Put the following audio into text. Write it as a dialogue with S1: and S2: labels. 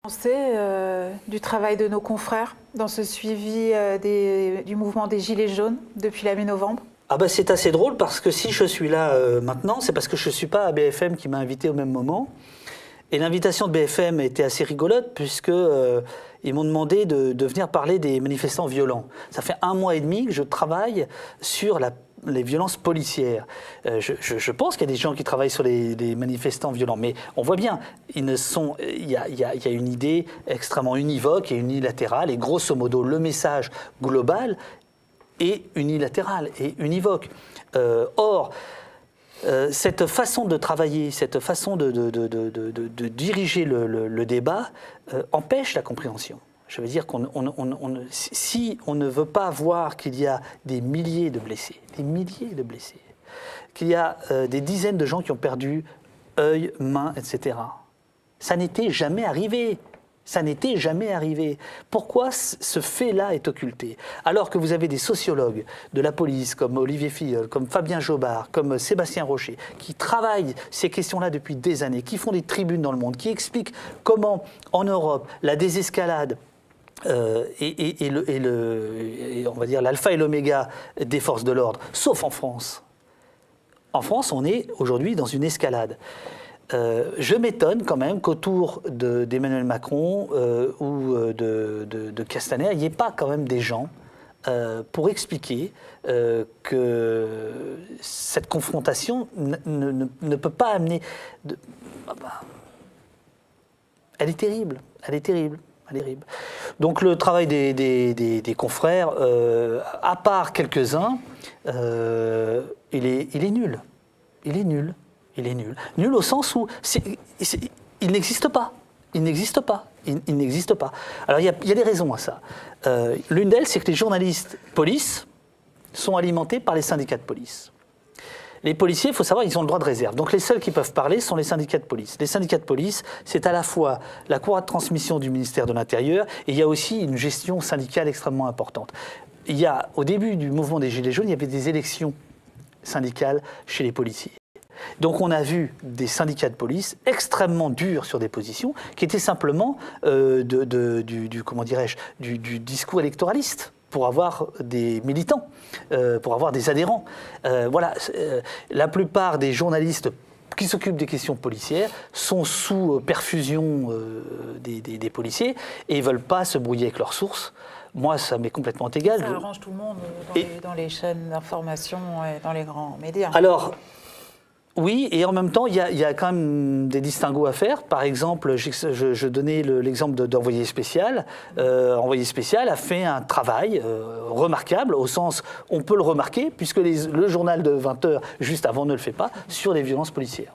S1: Pensez du travail de nos confrères dans ce suivi du mouvement des Gilets jaunes depuis la mi-novembre?
S2: Ah bah c'est assez drôle parce que si je suis là maintenant, c'est parce que je ne suis pas à BFM qui m'a invité au même moment. Et l'invitation de BFM était assez rigolote puisque ils m'ont demandé de venir parler des manifestants violents. Ça fait 1 mois et demi que je travaille sur les violences policières. Je pense qu'il y a des gens qui travaillent sur les manifestants violents, mais on voit bien, il y a une idée extrêmement univoque et unilatérale, et grosso modo, le message global est unilatéral et univoque. Or, cette façon de travailler, cette façon de diriger le débat empêche la compréhension. Je veux dire si on ne veut pas voir qu'il y a des milliers de blessés, qu'il y a des dizaines de gens qui ont perdu œil, main, etc. Ça n'était jamais arrivé. Ça n'était jamais arrivé. Pourquoi ce fait-là est occulté? Alors que vous avez des sociologues de la police, comme Olivier Filleul, comme Fabien Jobard, comme Sébastien Rocher, qui travaillent ces questions-là depuis des années, qui font des tribunes dans le monde, qui expliquent comment, en Europe, la désescalade on va dire l'alpha et l'oméga des forces de l'ordre, sauf en France. En France, on est aujourd'hui dans une escalade. Je m'étonne quand même qu'autour d'Emmanuel Macron ou de Castaner, il n'y ait pas quand même des gens pour expliquer que cette confrontation ne peut pas amener... Elle est terrible, elle est terrible. Donc le travail des confrères, à part quelques-uns, il est nul. Il est nul. Il est nul. Nul au sens où il n'existe pas. Il n'existe pas. Il n'existe pas. Alors il y a des raisons à ça. L'une d'elles, c'est que les journalistes police sont alimentés par les syndicats de police. Les policiers, il faut savoir, ils ont le droit de réserve. Donc les seuls qui peuvent parler sont les syndicats de police. Les syndicats de police, c'est à la fois la courroie de transmission du ministère de l'Intérieur et il y a aussi une gestion syndicale extrêmement importante. Au début du mouvement des Gilets jaunes, il y avait des élections syndicales chez les policiers. Donc on a vu des syndicats de police extrêmement durs sur des positions qui étaient simplement du discours électoraliste pour avoir des militants, pour avoir des adhérents. La plupart des journalistes qui s'occupent des questions policières sont sous perfusion des policiers et ne veulent pas se brouiller avec leurs sources. Moi, ça m'est complètement égal.
S1: Ça arrange tout le monde dans les chaînes d'information et dans les grands médias.
S2: Alors, oui, et en même temps, il y a quand même des distinguos à faire. Par exemple, je donnais l'exemple d'Envoyé spécial. Envoyé spécial a fait un travail remarquable, au sens, on peut le remarquer, puisque le journal de 20 h juste avant ne le fait pas, sur les violences policières.